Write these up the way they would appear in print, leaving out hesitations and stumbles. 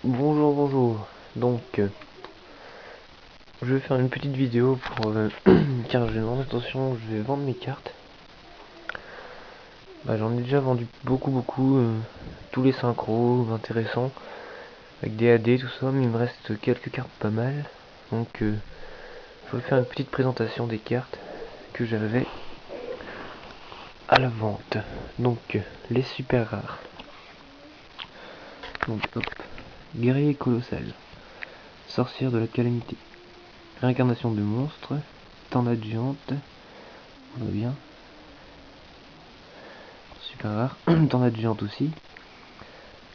Bonjour, bonjour. Je vais faire une petite vidéo pour car j'ai demandé attention, je vais vendre mes cartes. J'en ai déjà vendu beaucoup, tous les synchros intéressants avec des AD tout ça, mais il me reste quelques cartes pas mal. Je vais faire une petite présentation des cartes que j'avais à la vente. Les super rares. Hop. Guerrier colossal. Sorcière de la calamité. Réincarnation de monstre. Tornade géante. On va bien. Super rare. Tornade géante aussi.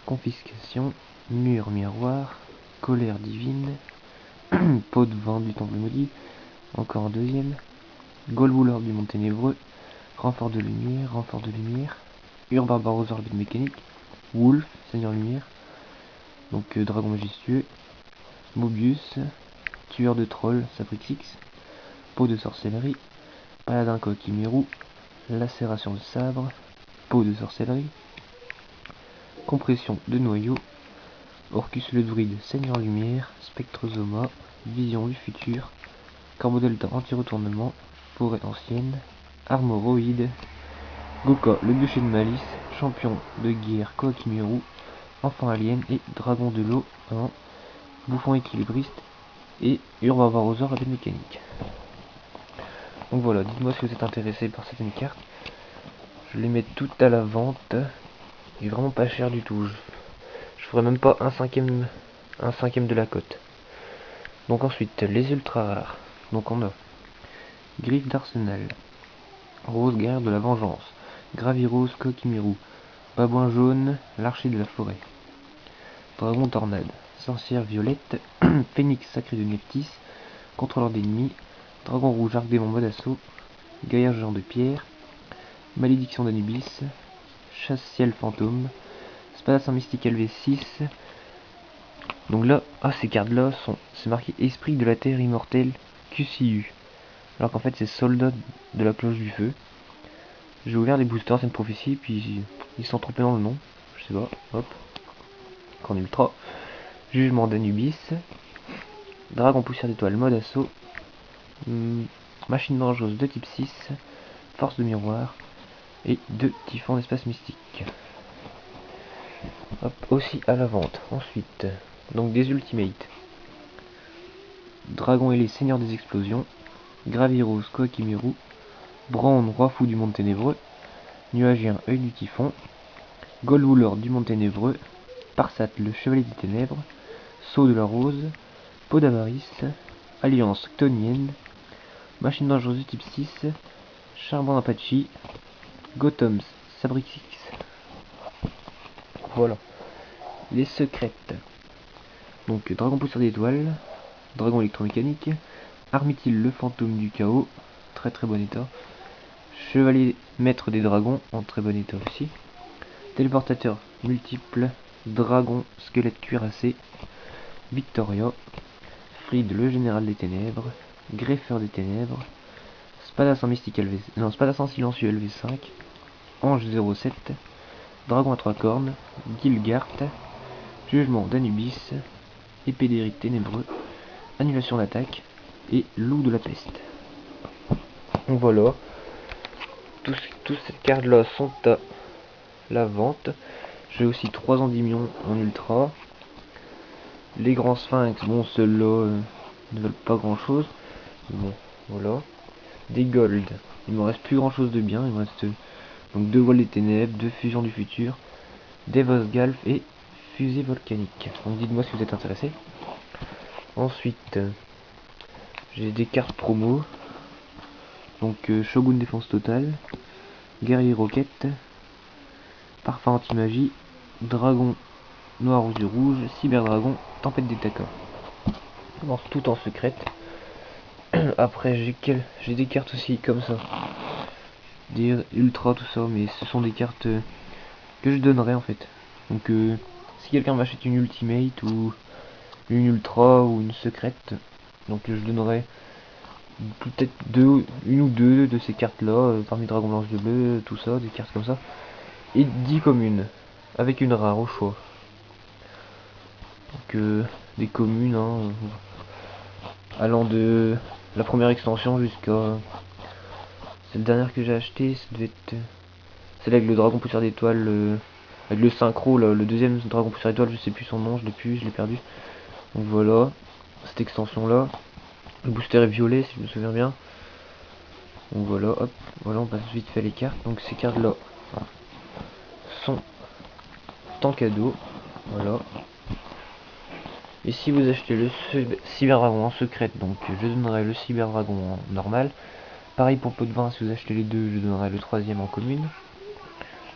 Confiscation. Mur miroir. Colère divine. Peau de vent du temple maudit. Encore un deuxième. Golwoolord du monde ténébreux. Renfort de lumière. Renfort de lumière. Urbarbarosaur de mécanique. Wolf, Seigneur Lumière. Dragon majestueux. Mobius. Tueur de trolls, Sabrixix. Peau de sorcellerie. Paladin Coquimirou. Lacération de sabre. Peau de sorcellerie. Compression de noyau. Orcus le druide, Seigneur Lumière. Spectrosoma. Vision du futur. Corbeau-Delta anti-retournement. Forêt ancienne. Armoroïde. Goka le bûcher de malice. Champion de guerre Koakimiru. Enfant alien et dragon de l'eau 1. Bouffon équilibriste. Et Urbarbarosaur avec mécanique. Donc voilà, dites-moi si vous êtes intéressé par certaines cartes. Je les mets toutes à la vente. Il est vraiment pas cher du tout. Je ferai même pas un cinquième de la cote. Donc ensuite, les ultra rares. Donc on a Griffe d'Arsenal, Rose guerrière de la vengeance, Gravirose Kokimiru, Babouin jaune, l'archer de la forêt, Dragon tornade, Sorcière violette, Phénix sacré de Nephthys, contrôleur d'ennemis, Dragon rouge arc-démon mode assaut, Gaillard géant de pierre, Malédiction d'Anubis, Chasse ciel fantôme, Spadassin mystique LV6. Donc là, ces cartes là c'est marqué Esprit de la Terre immortelle QCU. Alors qu'en fait c'est Soldat de la cloche du feu. J'ai ouvert des boosters, c'est une prophétie, puis ils sont trompés dans le nom. Je sais pas, hop. Qu'en ultra. Jugement d'Anubis. Dragon poussière d'étoile mode assaut. Machine dangereuse de type 6. Force de miroir. Et 2 typhons d'espace mystique. Hop, aussi à la vente. Ensuite, donc des ultimates. Dragon ailé, seigneur des explosions. Graviros, Koakimiru. Brown, roi fou du monde ténébreux. Nuagien, œil du typhon. Golwoolord du monde ténébreux. Parsat, le chevalier des ténèbres. Sceau de la rose. Peau d'avarice. Alliance ctonienne. Machine dangereuse de type 6. Charbon Apache. Gothams, Sabrixix. Voilà. Les secrètes. Donc Dragon poussière d'étoile. Dragon électromécanique. Armitil le fantôme du chaos. Très bon état. Chevalier maître des dragons en très bon état aussi. Téléportateur multiple. Dragon squelette cuirassé. Victoria. Fried le général des ténèbres. Greffeur des ténèbres. Spadassin mystique LV... Non, Spadassin silencieux LV5. Ange 07. Dragon à 3 cornes. Gilgart. Jugement d'Anubis. Épée d'Éric ténébreux. Annulation d'attaque. Et loup de la peste. Donc voilà. Tous ces cartes là sont à la vente. J'ai aussi 3 endymions en ultra. Les grands sphinx, bon ceux-là ne veulent pas grand chose. Bon, voilà. Des gold, il me reste plus grand chose de bien. Il me reste donc 2 voiles des ténèbres, 2 fusions du futur, des Vosgalf et fusée volcanique. Donc dites-moi si vous êtes intéressé. Ensuite, j'ai des cartes promo. Donc Shogun défense totale, guerrier roquette, parfum anti-magie, dragon noir aux yeux rouges, cyberdragon, tempête d'étaka. Tout en secrète. Après j'ai des cartes aussi comme ça. Des ultra tout ça, mais ce sont des cartes que je donnerai en fait. Donc si quelqu'un m'achète une ultimate ou une ultra ou une secrète, donc je donnerai peut-être une ou deux de ces cartes là, parmi Dragon Blanche de Bleu, tout ça, des cartes comme ça. Et 10 communes, avec une rare au choix. des communes, hein, allant de la première extension jusqu'à cette dernière que j'ai acheté. Ça devait être celle avec le dragon poussière d'étoiles, avec le synchro là, le deuxième dragon poussière d'étoiles, je sais plus son nom, je l'ai perdu. Donc voilà, cette extension là. Le booster est violet si je me souviens bien. Donc voilà, hop, voilà, on passe vite fait les cartes. Donc ces cartes là sont en cadeau, voilà. Et si vous achetez le cyber dragon en secrète, donc je donnerai le cyber dragon en normal. Pareil pour pot de vin, si vous achetez les deux, je donnerai le troisième en commune.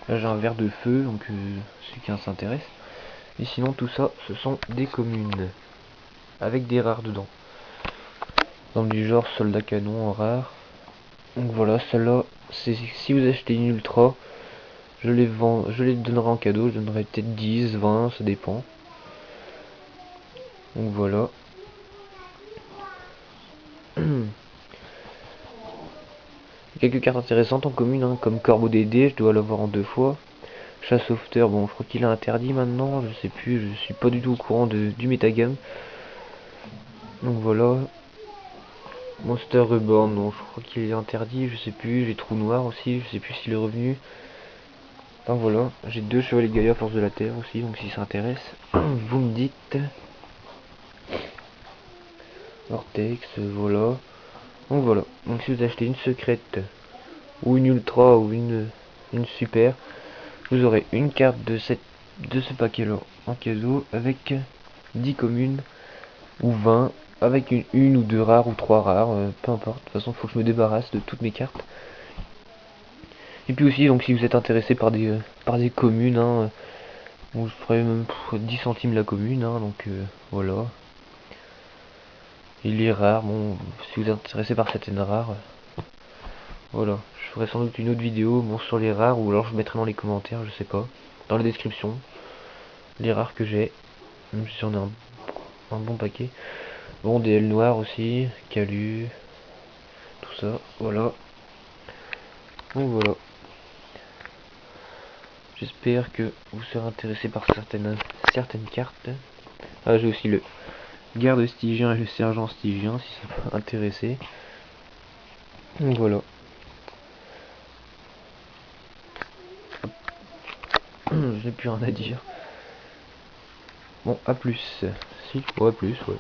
Là j'ai un verre de feu, donc celui qui s'intéresse. Et sinon tout ça, ce sont des communes avec des rares dedans. Dans du genre soldat canon en rare. Donc voilà, celle-là, c'est si vous achetez une ultra, je les donnerai en cadeau, je donnerai peut-être 10, 20, ça dépend. Donc voilà. Quelques cartes intéressantes en commune, hein, comme Corbeau DD, je dois l'avoir en 2 fois. Chasse sauveteur, bon je crois qu'il est interdit maintenant, je sais plus, je suis pas du tout au courant du metagame. Donc voilà. Monster Reborn, non je crois qu'il est interdit, je sais plus, j'ai Trou Noir aussi, je sais plus s'il est revenu. Donc voilà, j'ai 2 Chevaliers Gaïa Force de la Terre aussi, donc si ça intéresse, vous me dites. Vortex, voilà. Donc voilà, donc si vous achetez une secrète, ou une ultra, ou une super, vous aurez une carte de ce paquet là en cadeau avec 10 communes ou 20 avec une ou deux rares ou 3 rares, peu importe. De toute façon, il faut que je me débarrasse de toutes mes cartes. Et puis aussi, donc si vous êtes intéressé par des communes, hein, bon, je ferai même 10 centimes la commune, hein, donc voilà. Il est rare, bon, si vous êtes intéressé par certaines rares, voilà. Je ferai sans doute une autre vidéo, bon, sur les rares, ou alors je mettrai dans les commentaires, je sais pas, dans la description, les rares que j'ai, même si on a un bon paquet. Bon, des ailes noires aussi, Calu, tout ça, voilà. Donc voilà. J'espère que vous serez intéressé par certaines cartes. Ah, j'ai aussi le garde stygien et le sergent stygien, si ça peut intéresser. Donc voilà. Je n'ai plus rien à dire. Bon, à plus. Si, ouais, à plus, ouais.